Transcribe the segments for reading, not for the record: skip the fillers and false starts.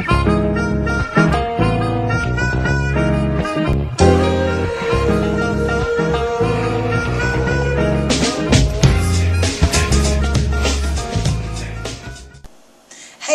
Hey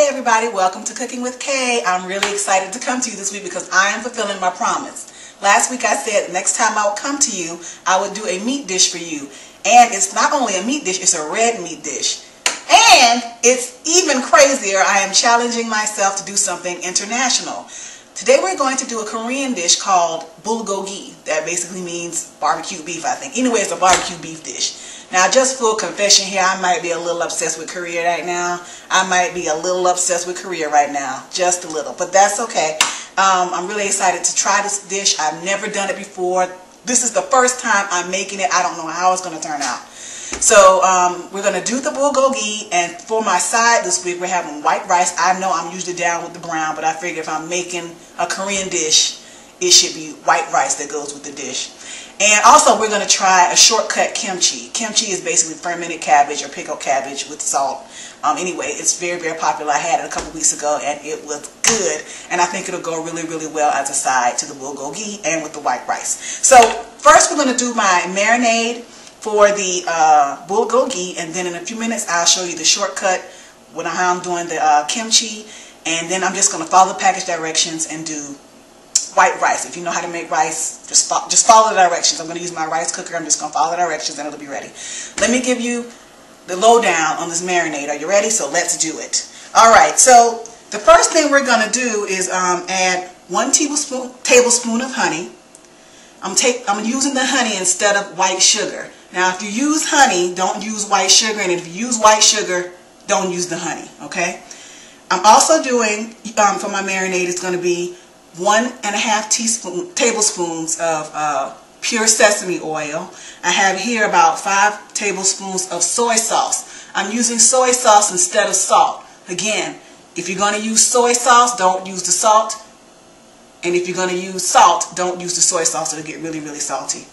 everybody, welcome to Cooking with Kay. I'm really excited to come to you this week because I am fulfilling my promise. Last week I said next time I would come to you, I would do a meat dish for you. And it's not only a meat dish, it's a red meat dish. And it's even crazier, I am challenging myself to do something international. Today we're going to do a Korean dish called Bulgolgi. That basically means barbecue beef, I think. Anyway, it's a barbecue beef dish. Now, just full confession here, I might be a little obsessed with Korea right now. I might be a little obsessed with Korea right now. Just a little. But that's okay. I'm really excited to try this dish. I've never done it before. This is the first time I'm making it. I don't know how it's going to turn out. So, we're going to do the bulgogi, and for my side this week, we're having white rice. I know I'm usually down with the brown, but I figure if I'm making a Korean dish, it should be white rice that goes with the dish. And also, we're going to try a shortcut kimchi. Kimchi is basically fermented cabbage or pickled cabbage with salt. Anyway, it's very, very popular. I had it a couple weeks ago, and it was good. And I think it'll go really, really well as a side to the bulgogi and with the white rice. So, first we're going to do my marinade for the bulgogi, and then in a few minutes I'll show you the shortcut when I'm doing the kimchi, and then I'm just going to follow the package directions and do white rice. If you know how to make rice, just follow the directions. I'm going to use my rice cooker. I'm just going to follow the directions and it'll be ready. Let me give you the lowdown on this marinade. Are you ready? So let's do it. Alright, so the first thing we're going to do is add 1 tablespoon of honey. I'm using the honey instead of white sugar. Now, if you use honey, don't use white sugar, and if you use white sugar, don't use the honey, okay? I'm also doing, for my marinade, it's going to be 1.5 tablespoons of pure sesame oil. I have here about 5 tablespoons of soy sauce. I'm using soy sauce instead of salt. Again, if you're going to use soy sauce, don't use the salt. And if you're going to use salt, don't use the soy sauce. It'll get really, really salty.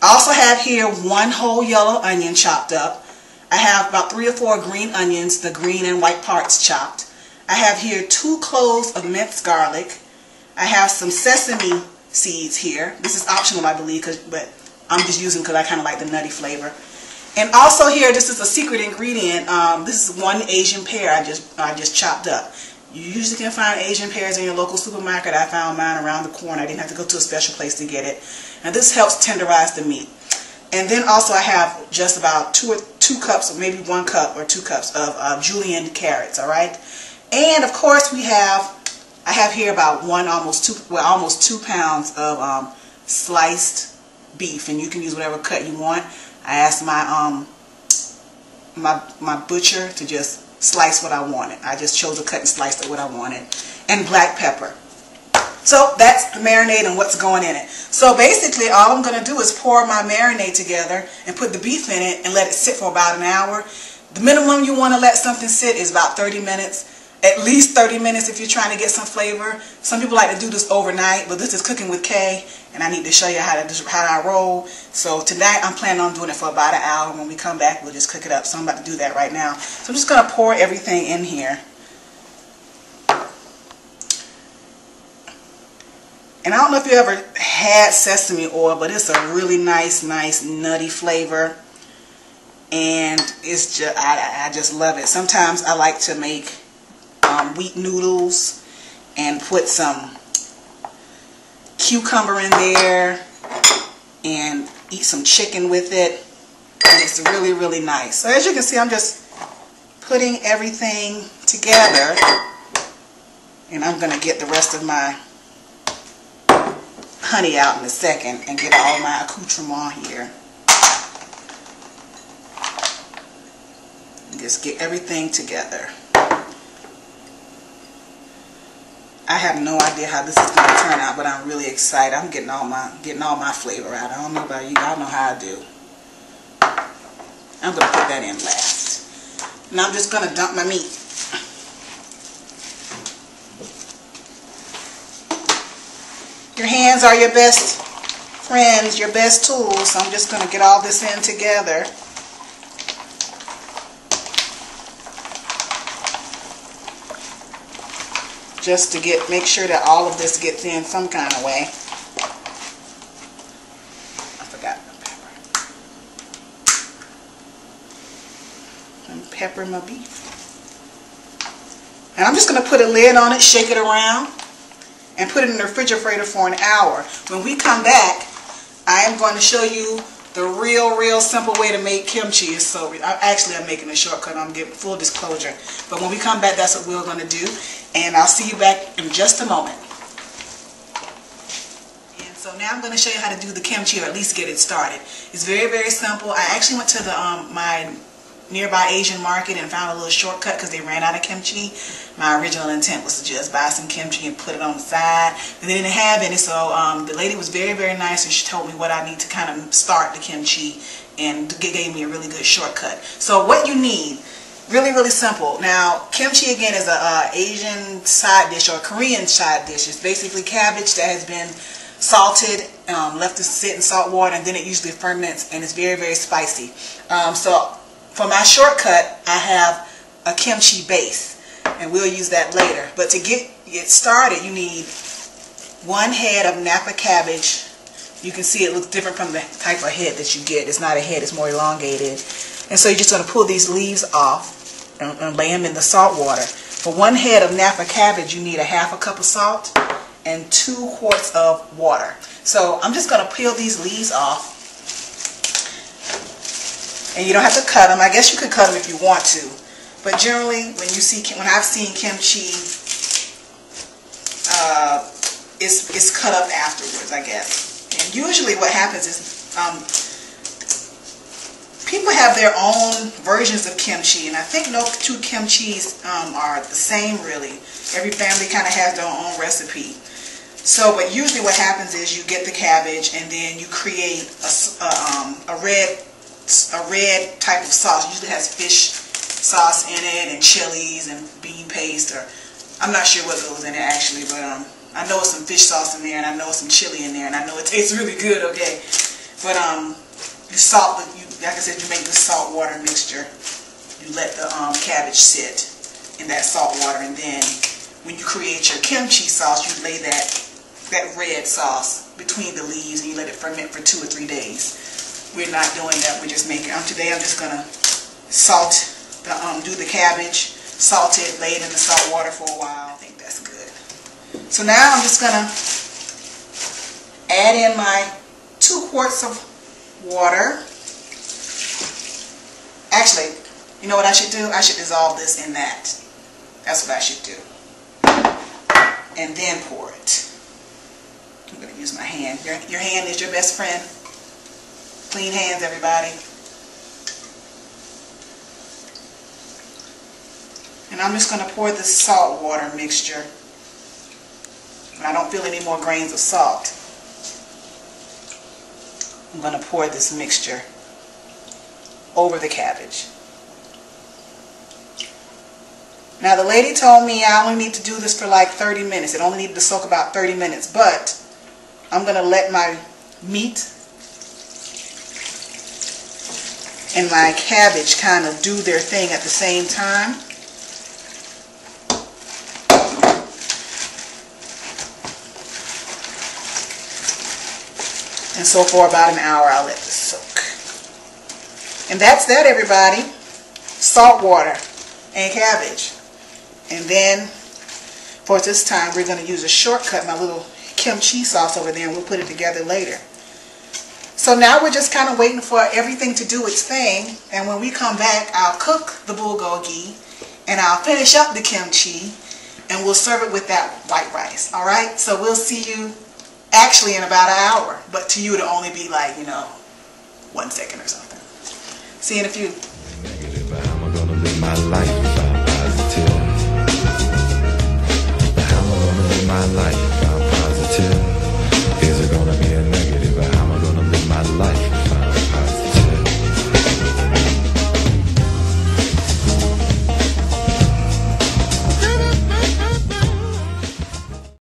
I also have here 1 whole yellow onion chopped up. I have about 3 or 4 green onions, the green and white parts chopped. I have here 2 cloves of minced garlic. I have some sesame seeds here. This is optional, I believe, but I'm just using because I kind of like the nutty flavor. And also here, this is a secret ingredient. This is 1 Asian pear I just chopped up. You usually can find Asian pears in your local supermarket. I found mine around the corner. I didn't have to go to a special place to get it. And this helps tenderize the meat. And then also I have just about 2 cups, or maybe 1 cup or 2 cups of julienned carrots. All right. And of course I have here about almost 2 pounds of sliced beef, and you can use whatever cut you want. I asked my my butcher to just slice what I wanted. I just chose to cut and slice it what I wanted. And black pepper. So that's the marinade and what's going in it. So basically all I'm going to do is pour my marinade together and put the beef in it and let it sit for about an hour. The minimum you want to let something sit is about 30 minutes. At least 30 minutes if you're trying to get some flavor. Some people like to do this overnight, but this is Cooking with Kay, and I need to show you how I roll. So tonight I'm planning on doing it for about an hour. When we come back, we'll just cook it up. So I'm about to do that right now. So I'm just going to pour everything in here. And I don't know if you ever had sesame oil, but it's a really nice nutty flavor. And it's just, I just love it. Sometimes I like to make wheat noodles and put some cucumber in there and eat some chicken with it, and it's really, really nice. So as you can see, I'm just putting everything together, and I'm going to get the rest of my honey out in a second and get all my accoutrement here. And just get everything together. I have no idea how this is going to turn out, but I'm really excited. I'm getting all my flavor out. I don't know about you. Y'all know how I do. I'm going to put that in last. Now I'm just going to dump my meat. Your hands are your best friends, your best tools. So I'm just going to get all this in together. just to make sure that all of this gets in some kind of way. I forgot the pepper. And pepper my beef. And I'm just going to put a lid on it, shake it around, and put it in the refrigerator for an hour. When we come back, I am going to show you the real simple way to make kimchi. Actually, I'm making a shortcut. I'm giving full disclosure. But when we come back, that's what we're going to do. And I'll see you back in just a moment. And so now I'm going to show you how to do the kimchi, or at least get it started. It's very simple. I actually went to the my nearby Asian market and found a little shortcut because they ran out of kimchi. My original intent was to just buy some kimchi and put it on the side, and they didn't have any, so the lady was very nice, and she told me what I need to kind of start the kimchi, and gave me a really good shortcut. So what you need, really simple. Now, kimchi again is a Asian side dish or a Korean side dish. It's basically cabbage that has been salted, left to sit in salt water, and then it usually ferments, and it's very spicy. So for my shortcut, I have a kimchi base, and we'll use that later. But to get started, you need 1 head of napa cabbage. You can see it looks different from the type of head that you get. It's not a head, it's more elongated. And so you're just going to pull these leaves off and lay them in the salt water. For 1 head of napa cabbage, you need a 1/2 cup of salt and 2 quarts of water. So I'm just going to peel these leaves off. And you don't have to cut them. I guess you could cut them if you want to. But generally, when I've seen kimchi, it's cut up afterwards, I guess. And usually what happens is people have their own versions of kimchi, and I think no 2 kimchis are the same really. Every family kind of has their own recipe. So, but usually what happens is you get the cabbage, and then you create a red type of sauce. It usually has fish sauce in it, and chilies, and bean paste, or I'm not sure what goes in it actually, but I know it's some fish sauce in there, and I know it's some chili in there, and I know it tastes really good, okay? But you salt, like I said, you make the salt water mixture. You let the cabbage sit in that salt water, and then when you create your kimchi sauce, you lay that red sauce between the leaves, and you let it ferment for 2 or 3 days. We're not doing that. We're just making. Today I'm just gonna do the cabbage, salt it, lay it in the salt water for a while. I think that's good. So now I'm just gonna add in my 2 quarts of water. Actually, you know what I should do? I should dissolve this in that. That's what I should do. And then pour it. I'm gonna use my hand. Your hand is your best friend. Clean hands, everybody. And I'm just going to pour this salt water mixture. And I don't feel any more grains of salt. I'm going to pour this mixture over the cabbage. Now the lady told me I only need to do this for like 30 minutes. It only needed to soak about 30 minutes. But I'm going to let my meat and my cabbage kind of do their thing at the same time. And so for about an hour, I'll let this soak. And that's that, everybody. Salt water and cabbage. And then for this time, we're going to use a shortcut, my little kimchi sauce over there, and we'll put it together later. So now we're just kind of waiting for everything to do its thing, and when we come back, I'll cook the bulgogi, and I'll finish up the kimchi, and we'll serve it with that white rice. Alright, so we'll see you actually in about an hour, but to you it'll only be like, 1 second or something. See you in a few. How am I gonna live my life if I'm positive? How am I gonna live my life?